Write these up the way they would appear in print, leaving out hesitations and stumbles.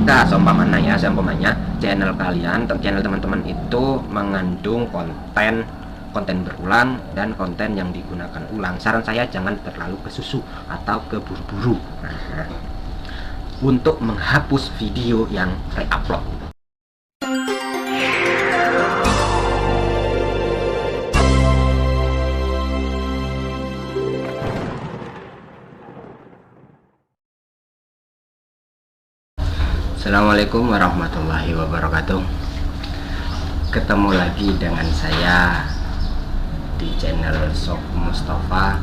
jika seumpamanya channel kalian, channel teman-teman itu mengandung konten berulang dan konten yang digunakan ulang, saran saya jangan terlalu kesusu atau keburu-buru untuk menghapus video yang re-upload. Assalamualaikum warahmatullahi wabarakatuh. Ketemu lagi dengan saya di channel Shop Mustafa.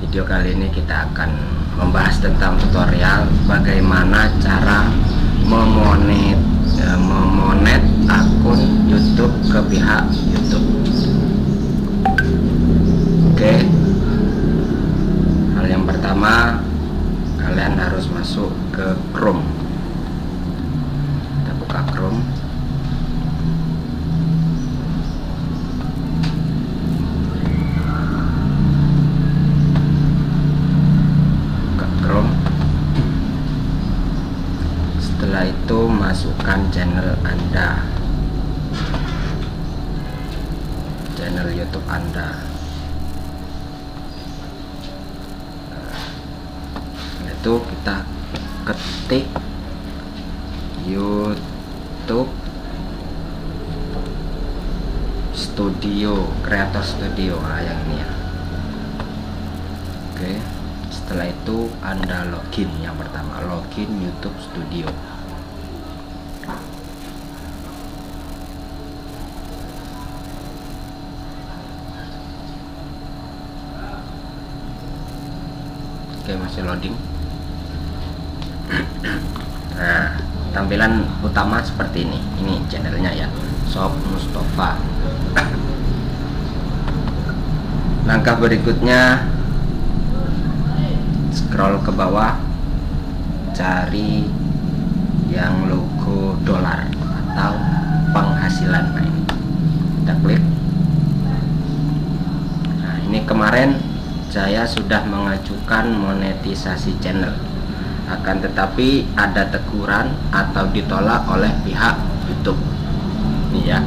Video kali ini kita akan membahas tentang tutorial bagaimana cara memonet akun YouTube ke pihak YouTube. Oke. Hal yang pertama, kalian harus masuk ke Chrome. Buka Chrome. Buka Chrome. Setelah itu masukkan channel Anda, channel YouTube Anda. Itu kita ketik YouTube Studio, Creator Studio, yang ini ya. Oke, setelah itu Anda login. Yang pertama, login YouTube Studio. Oke, masih loading. Nah, tampilan utama seperti ini. Ini channelnya ya, Shop Mustafa. Langkah berikutnya, scroll ke bawah, cari yang logo dolar atau penghasilan. Nah, ini kita klik. Nah, ini kemarin saya sudah mengajukan monetisasi channel, akan tetapi ada teguran atau ditolak oleh pihak YouTube. Nih ya,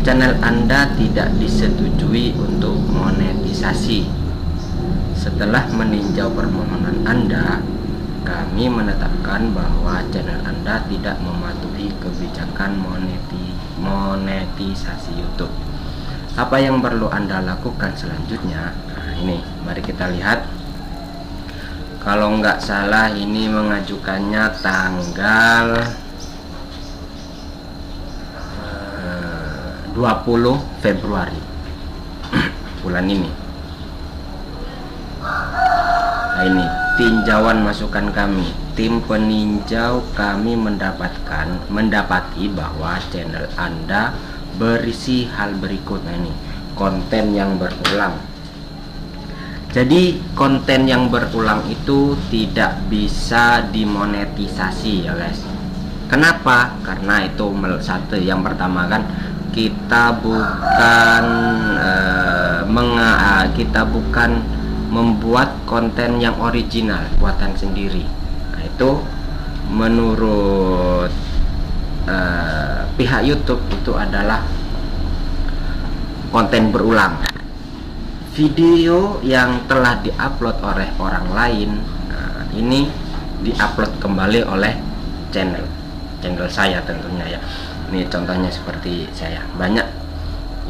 channel Anda tidak disetujui untuk monetisasi. Setelah meninjau permohonan Anda, kami menetapkan bahwa channel Anda tidak mematuhi kebijakan monetisasi YouTube. Apa yang perlu Anda lakukan selanjutnya? Nah, ini mari kita lihat. Kalau nggak salah ini mengajukannya tanggal 20 Februari bulan ini. Nah, ini tinjauan masukan kami. Tim peninjau kami mendapati bahwa channel Anda berisi hal berikut. Nah, ini konten yang berulang. Jadi konten yang berulang itu tidak bisa dimonetisasi ya guys. Kenapa? Karena itu satu, yang pertama kan kita bukan membuat konten yang original buatan sendiri. Nah, itu menurut pihak YouTube itu adalah konten berulang. Video yang telah diupload oleh orang lain, nah, ini diupload kembali oleh channel saya tentunya ya. Ini contohnya seperti saya. Banyak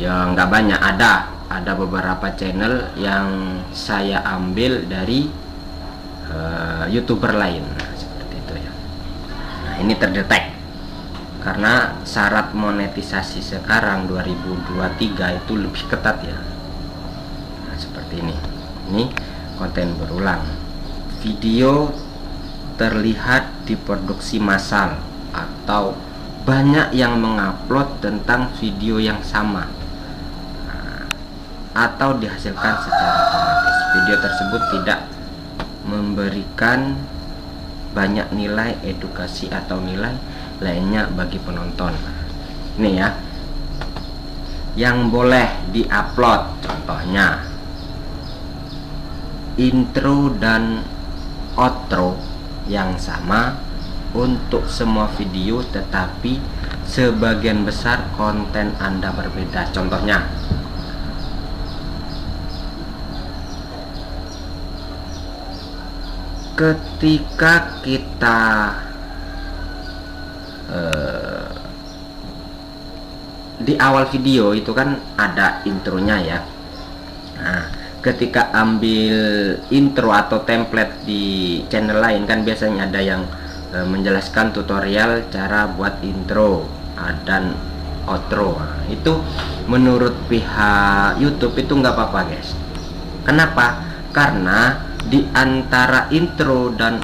ya, nggak banyak, ada beberapa channel yang saya ambil dari YouTuber lain. Nah, seperti itu ya. Nah, ini terdetek karena syarat monetisasi sekarang 2023 itu lebih ketat ya. Seperti ini konten berulang. Video terlihat diproduksi massal atau banyak yang mengupload tentang video yang sama, atau dihasilkan secara otomatis. Video tersebut tidak memberikan banyak nilai edukasi atau nilai lainnya bagi penonton. Ini ya yang boleh diupload, contohnya intro dan outro yang sama, untuk semua video, tetapi sebagian besar konten Anda berbeda. Contohnya, ketika kita di awal video itu kan ada intronya ya. Nah, ketika ambil intro atau template di channel lain kan biasanya ada yang menjelaskan tutorial cara buat intro dan outro. Nah, itu menurut pihak YouTube itu nggak apa-apa guys. Kenapa? Karena di antara intro dan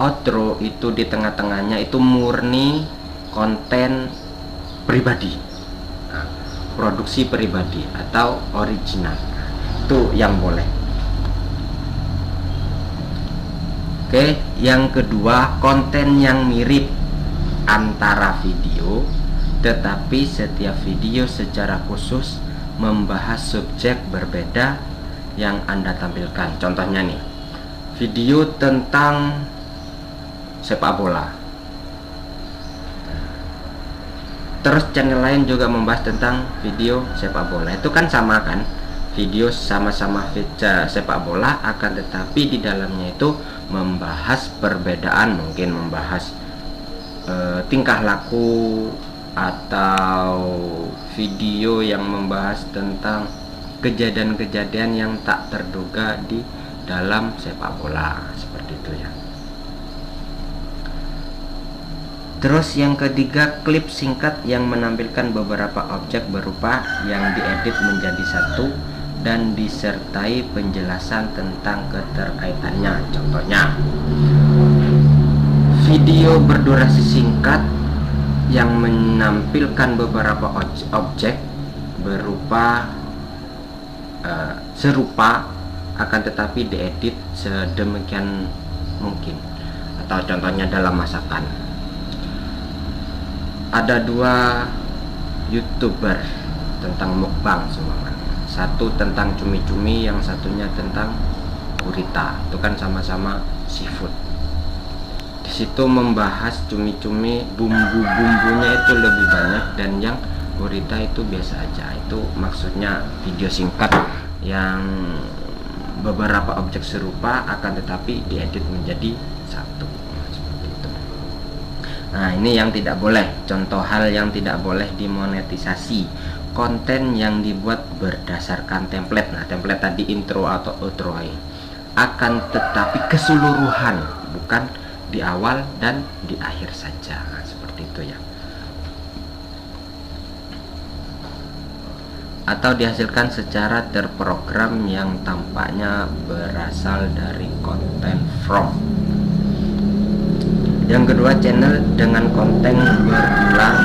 outro itu di tengah-tengahnya itu murni konten pribadi, produksi pribadi atau original. Itu yang boleh. Oke, yang kedua, konten yang mirip antara video, tetapi setiap video secara khusus membahas subjek berbeda yang Anda tampilkan. Contohnya nih, video tentang sepak bola, terus channel lain juga membahas tentang video sepak bola. Itu kan sama kan, video sama-sama sepak bola, akan tetapi di dalamnya itu membahas perbedaan, mungkin membahas tingkah laku, atau video yang membahas tentang kejadian-kejadian yang tak terduga di dalam sepak bola, seperti itu ya. Terus yang ketiga, klip singkat yang menampilkan beberapa objek berupa yang diedit menjadi satu dan disertai penjelasan tentang keterkaitannya. Contohnya, video berdurasi singkat yang menampilkan beberapa objek berupa serupa akan tetapi diedit sedemikian mungkin. Atau contohnya dalam masakan, ada dua YouTuber tentang mukbang semuanya. Satu tentang cumi-cumi, yang satunya tentang gurita. Itu kan sama-sama seafood. Di situ membahas cumi-cumi, bumbu-bumbunya itu lebih banyak, dan yang gurita itu biasa aja. Itu maksudnya video singkat yang beberapa objek serupa akan tetapi diedit menjadi satu. Nah, ini yang tidak boleh. Contoh hal yang tidak boleh dimonetisasi, konten yang dibuat berdasarkan template. Nah, template tadi intro atau outro, akan tetapi keseluruhan, bukan di awal dan di akhir saja. Nah, seperti itu ya. Atau dihasilkan secara terprogram yang tampaknya berasal dari konten from. Yang kedua, channel dengan konten berulang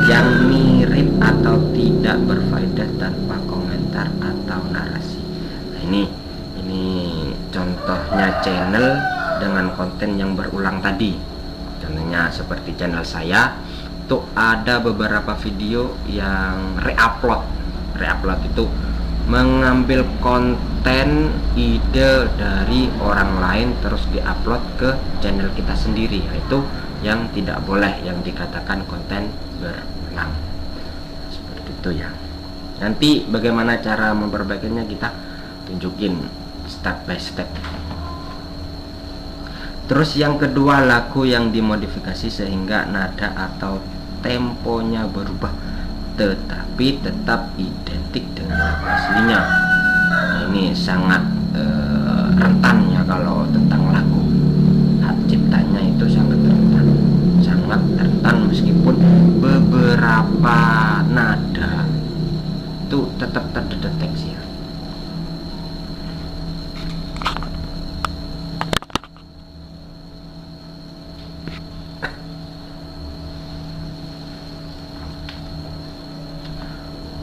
yang mirip atau tidak berfaedah tanpa komentar atau narasi. Nah, ini contohnya channel dengan konten yang berulang tadi. Contohnya seperti channel saya, itu ada beberapa video yang reupload itu mengambil konten ide dari orang lain terus diupload ke channel kita sendiri. Itu yang tidak boleh, yang dikatakan konten berulang, seperti itu ya. Nanti bagaimana cara memperbaikinya kita tunjukin step by step. Terus yang kedua, lagu yang dimodifikasi sehingga nada atau temponya berubah tetapi tetap identik dengan lagu aslinya. Nah, ini sangat rentan ya kalau tentang lagu. Hak ciptanya itu sangat rentan meskipun beberapa nada itu tetap terdeteksi ya.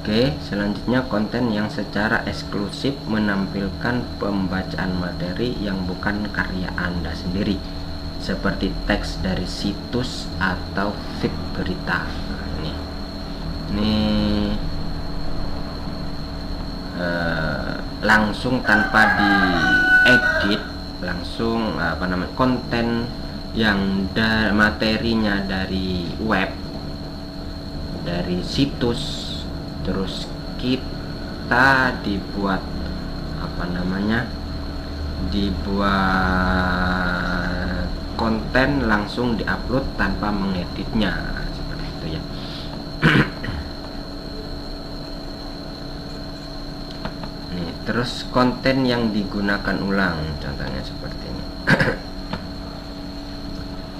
Oke, selanjutnya konten yang secara eksklusif menampilkan pembacaan materi yang bukan karya Anda sendiri, seperti teks dari situs atau feed berita. Nah, ini langsung tanpa diedit, langsung konten yang materinya dari web, dari situs, terus kita dibuat dibuat konten langsung diupload tanpa mengeditnya, seperti itu ya. Nih, terus konten yang digunakan ulang, contohnya seperti ini.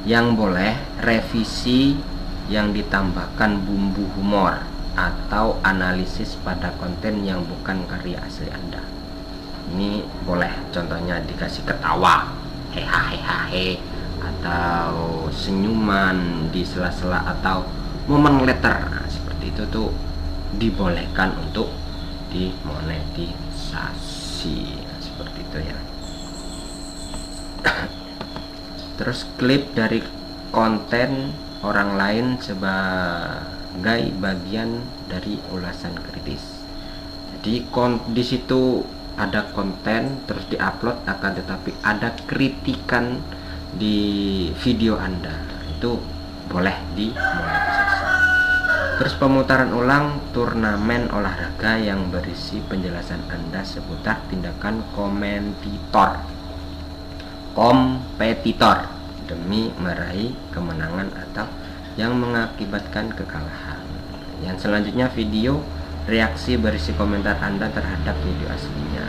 Yang boleh revisi yang ditambahkan bumbu humor atau analisis pada konten yang bukan karya asli Anda. Ini boleh, contohnya dikasih ketawa, hehahe, atau senyuman di sela-sela, atau momen letter. Nah, seperti itu tuh dibolehkan untuk dimonetisasi. Nah, seperti itu ya. Terus klip dari konten orang lain sebagai bagian dari ulasan kritis. Jadi di situ ada konten terus diupload, akan tetapi ada kritikan di video Anda, itu boleh dimonetisasi. Terus pemutaran ulang turnamen olahraga yang berisi penjelasan Anda seputar tindakan kompetitor demi meraih kemenangan atau yang mengakibatkan kekalahan. Yang selanjutnya, video reaksi berisi komentar Anda terhadap video aslinya.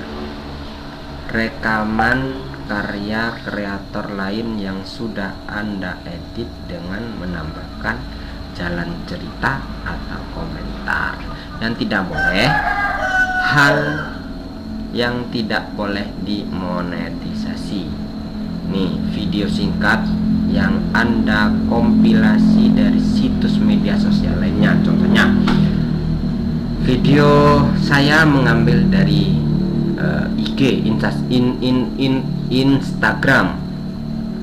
Rekaman karya kreator lain yang sudah Anda edit dengan menambahkan jalan cerita atau komentar. Yang tidak boleh, hal yang tidak boleh dimonetisasi. Nih, video singkat yang Anda kompilasi dari situs media sosial lainnya. Contohnya, video saya mengambil dari IG, Instagram,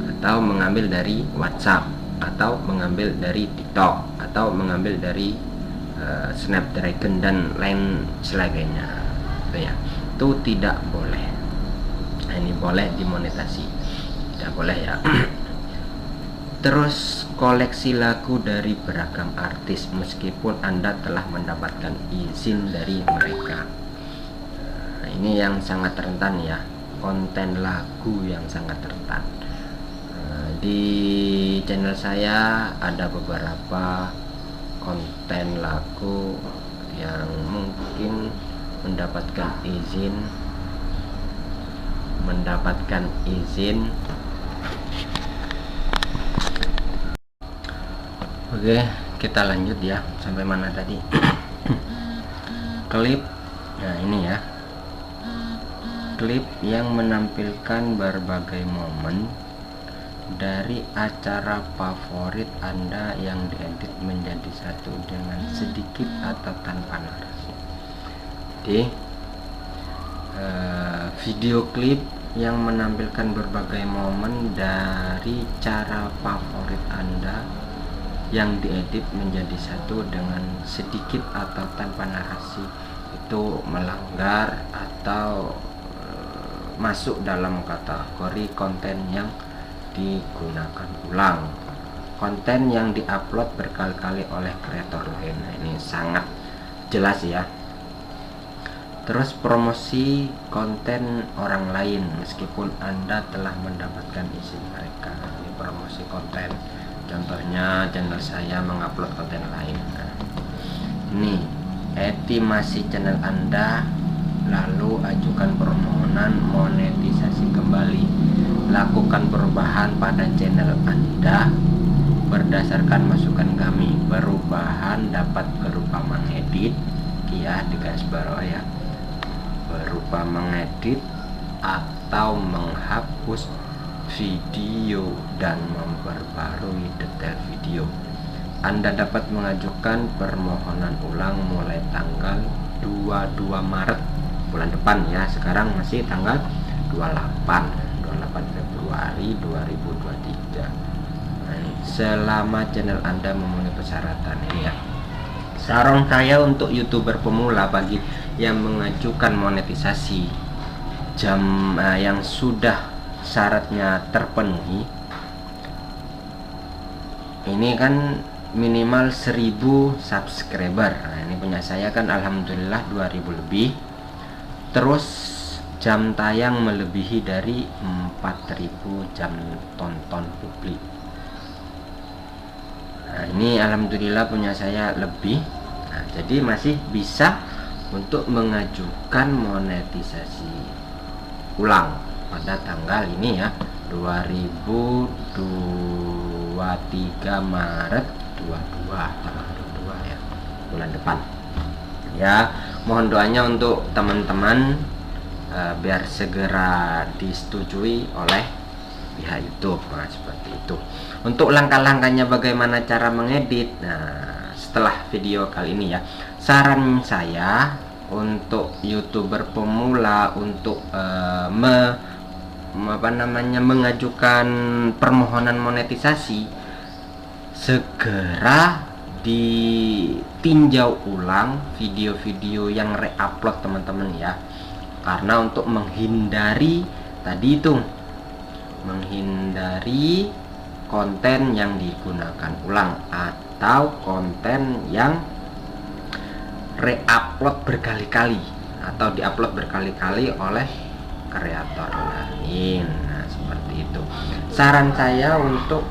atau mengambil dari WhatsApp, atau mengambil dari TikTok, atau mengambil dari Snapdragon dan lain sebagainya. Itu tidak boleh. Nah, ini boleh dimonetasi, tidak boleh ya. Terus koleksi lagu dari beragam artis meskipun Anda telah mendapatkan izin dari mereka. Nah, ini yang sangat rentan ya, konten lagu yang sangat rentan. Di channel saya ada beberapa konten lagu yang mungkin mendapatkan izin. Oke, kita lanjut ya, sampai mana tadi? Klip. Nah, ini ya, klip yang menampilkan berbagai momen dari acara favorit Anda yang diedit menjadi satu dengan sedikit atau tanpa narasi. Jadi video klip yang menampilkan berbagai momen dari cara favorit Anda yang diedit menjadi satu dengan sedikit atau tanpa narasi, itu melanggar atau masuk dalam kategori konten yang digunakan ulang, konten yang diupload berkali-kali oleh kreator lain. Nah, ini sangat jelas ya. Terus promosi konten orang lain meskipun Anda telah mendapatkan izin mereka. Ini promosi konten, contohnya channel saya mengupload konten lain. Nah, ini estimasi channel Anda, lalu ajukan permohonan monetisasi kembali. Lakukan perubahan pada channel Anda berdasarkan masukan kami. Perubahan dapat berupa mengedit, ya, di garis bawah ya, berupa mengedit atau menghapus video dan memperbarui detail video. Anda dapat mengajukan permohonan ulang mulai tanggal 22 Maret bulan depan ya. Sekarang masih tanggal 28 Februari 2023. Selama channel Anda memenuhi persyaratan ini ya. Saran saya untuk YouTuber pemula bagi yang mengajukan monetisasi yang sudah syaratnya terpenuhi, ini kan minimal 1000 subscriber. Nah, ini punya saya kan alhamdulillah 2000 lebih. Terus jam tayang melebihi dari 4000 jam tonton publik. Nah, ini alhamdulillah punya saya lebih. Nah, jadi masih bisa untuk mengajukan monetisasi ulang pada tanggal ini ya, 2023 Maret 22 tanggal 22 ya, bulan depan ya. Mohon doanya untuk teman-teman biar segera disetujui oleh pihak YouTube. Nah, seperti itu. Untuk langkah-langkahnya bagaimana cara mengedit, nah setelah video kali ini ya, saran saya untuk YouTuber pemula untuk mengajukan permohonan monetisasi, segera ditinjau ulang video-video yang reupload teman-teman ya, karena untuk menghindari tadi itu, menghindari konten yang digunakan ulang atau konten yang reupload berkali-kali atau diupload berkali-kali oleh kreator lain. Nah, seperti itu. Saran saya untuk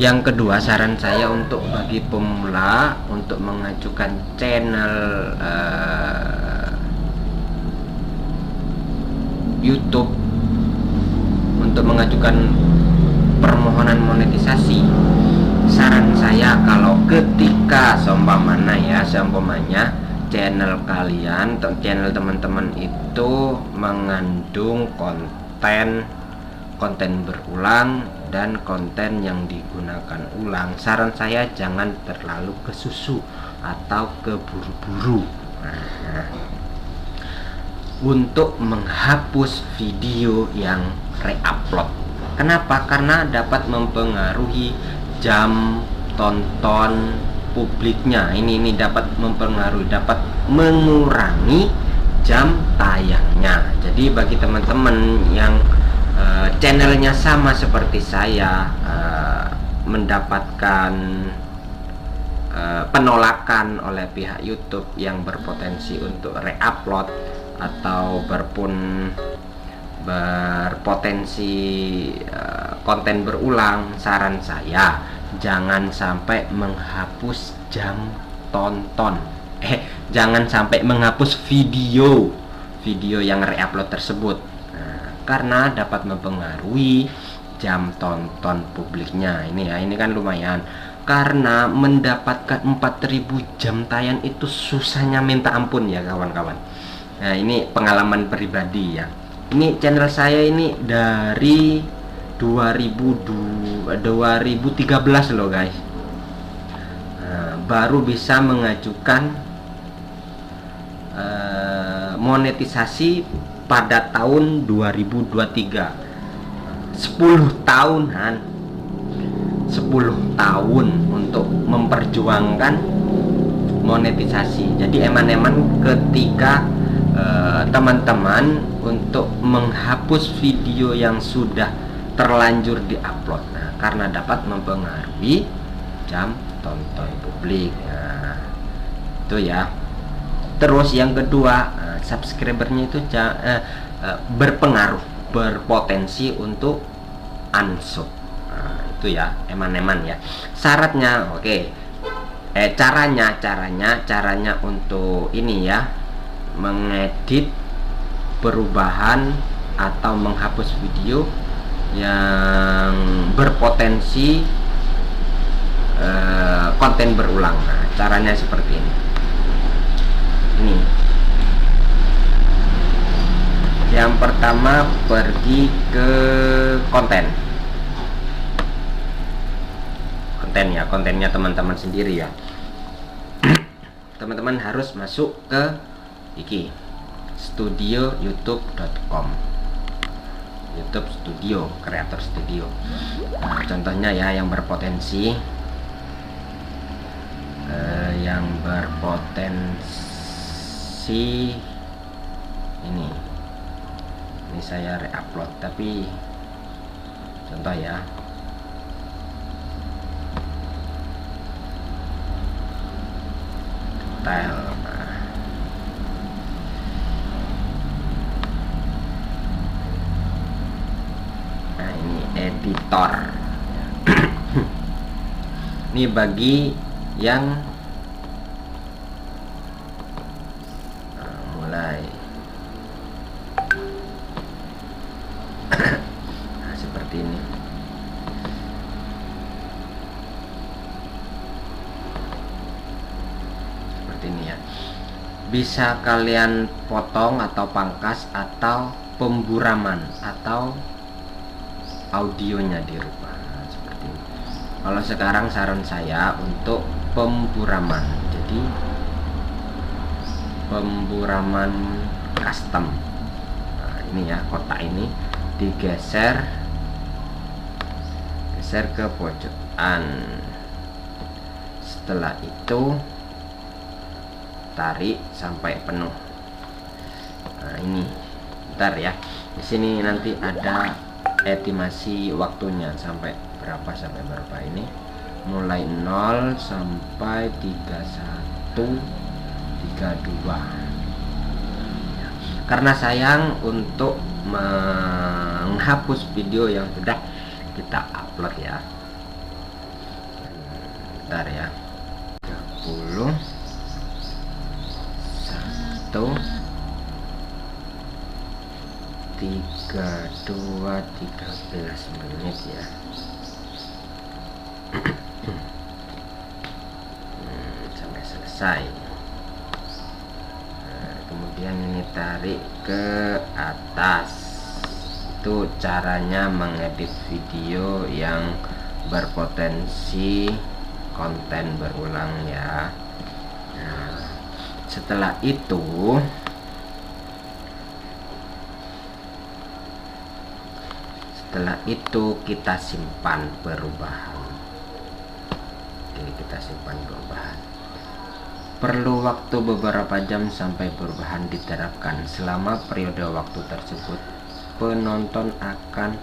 yang kedua, saran saya untuk bagi pemula untuk mengajukan channel YouTube untuk mengajukan permohonan monetisasi. Saran saya, kalau ketika seumpamanya channel kalian, channel teman-teman itu mengandung konten berulang dan konten yang digunakan ulang, saran saya jangan terlalu kesusu atau keburu-buru untuk menghapus video yang reupload. Kenapa? Karena dapat mempengaruhi jam tonton publiknya. Ini dapat mempengaruhi, dapat mengurangi jam tayangnya. Jadi bagi teman-teman yang channelnya sama seperti saya, mendapatkan penolakan oleh pihak YouTube yang berpotensi untuk reupload atau berpotensi konten berulang, saran saya jangan sampai menghapus jam tonton, jangan sampai menghapus video yang reupload tersebut, karena dapat mempengaruhi jam tonton publiknya. Ini kan lumayan, karena mendapatkan 4000 jam tayang itu susahnya minta ampun ya kawan-kawan. Nah, ini pengalaman pribadi ya. Ini channel saya ini dari 2013 loh guys. Baru bisa mengajukan monetisasi pada tahun 2023. 10 tahun untuk memperjuangkan monetisasi. Jadi eman-eman ketika teman-teman untuk menghapus video yang sudah terlanjur diupload, karena dapat mempengaruhi jam tonton publik. Nah, itu ya. Terus yang kedua, subscribernya itu berpotensi untuk unsub. Nah, itu ya, eman-eman ya. Syaratnya, oke. Caranya untuk ini ya, mengedit perubahan atau menghapus video yang berpotensi konten berulang. Nah, caranya seperti ini. Yang pertama, pergi ke kontennya teman-teman sendiri ya. Teman-teman harus masuk ke studio youtube.com, YouTube Studio, Creator Studio. Nah, contohnya ya, yang berpotensi ini saya reupload, tapi contoh ya, style. Nah ini editor. Ini bagi yang mulai nah, seperti ini. Seperti ini ya. Bisa kalian potong atau pangkas atau pemburaman atau audionya dirubah. Nah, seperti ini. Kalau sekarang saran saya untuk pemburaman. Jadi pemburaman custom. Nah, ini ya, kotak ini digeser ke pojokan. Setelah itu tarik sampai penuh. Nah, ini bentar ya. Di sini nanti ada estimasi waktunya sampai berapa ini, mulai 0 sampai 31 32. Karena sayang untuk menghapus video yang sudah kita upload ya. Bentar ya. 30 1 32 13 menit ya. Sampai selesai. Nah, kemudian ini tarik ke atas. Itu caranya mengedit video yang berpotensi konten berulang ya. Nah, setelah itu kita simpan perubahan. Oke, kita simpan perubahan. Perlu waktu beberapa jam sampai perubahan diterapkan. Selama periode waktu tersebut, penonton akan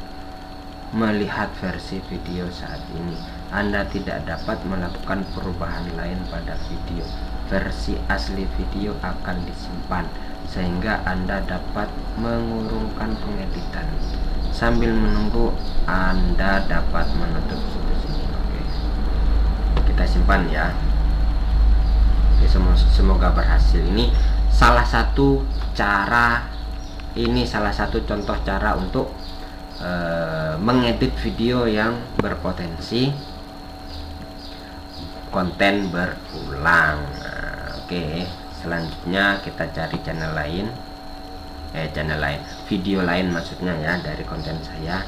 melihat versi video saat ini. Anda tidak dapat melakukan perubahan lain pada video. Versi asli video akan disimpan sehingga Anda dapat mengurungkan pengeditan. Sambil menunggu Anda dapat menutup situs ini. Oke, kita simpan ya. Oke, semoga berhasil. Ini salah satu contoh cara untuk mengedit video yang berpotensi konten berulang. Nah, oke, selanjutnya kita cari video lain maksudnya ya, dari konten saya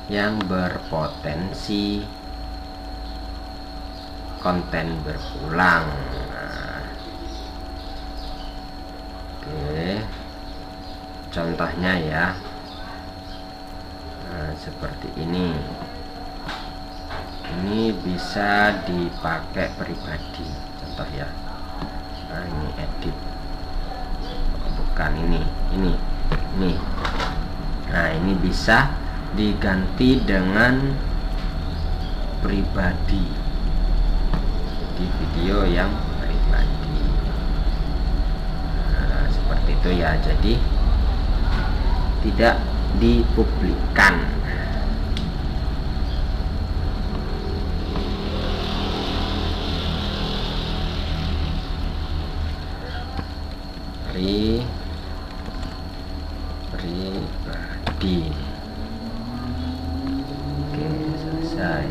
yang berpotensi konten berulang. Nah, oke, contohnya ya. Nah, seperti ini bisa dipakai pribadi, contoh ya. Nah, ini edit, bukan ini. Nah, ini bisa diganti dengan pribadi, di video yang pribadi. Nah, seperti itu ya. Jadi tidak dipublikkan. Pribadi. Oke, selesai.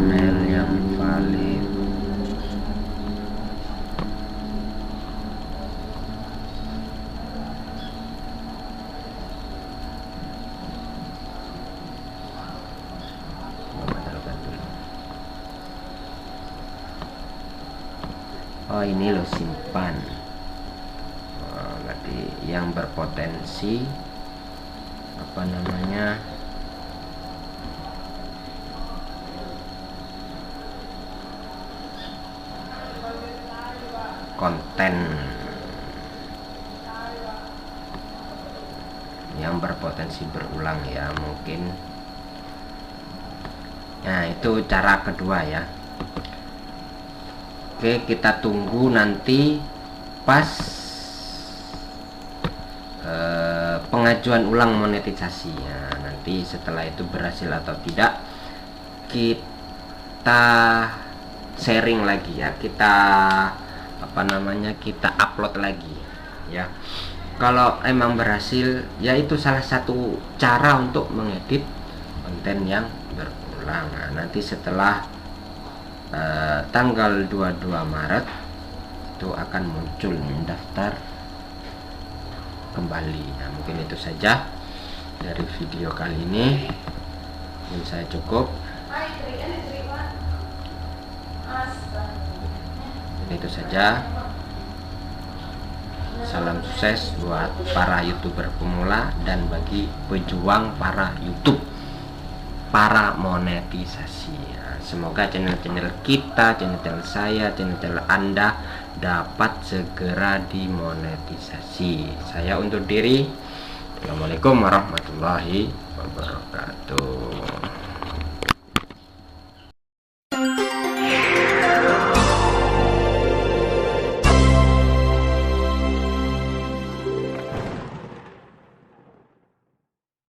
Email yang valid. Oh, ini lo simpan. Oh, berarti yang berpotensi konten yang berpotensi berulang ya mungkin. Nah itu cara kedua ya. Oke, kita tunggu nanti pas pengajuan ulang monetisasi ya. Nanti setelah itu berhasil atau tidak kita sharing lagi ya, kita kita upload lagi ya. Kalau emang berhasil ya itu salah satu cara untuk mengedit konten yang berulang. Nah, nanti setelah tanggal 22 Maret itu akan muncul daftar kembali. Nah, mungkin itu saja dari video kali ini. Mungkin saya cukup. Itu saja. Salam sukses buat para YouTuber pemula dan bagi pejuang para YouTube para monetisasi. Semoga channel-channel kita, channel saya, channel Anda dapat segera dimonetisasi. Saya undur diri. Assalamualaikum warahmatullahi wabarakatuh.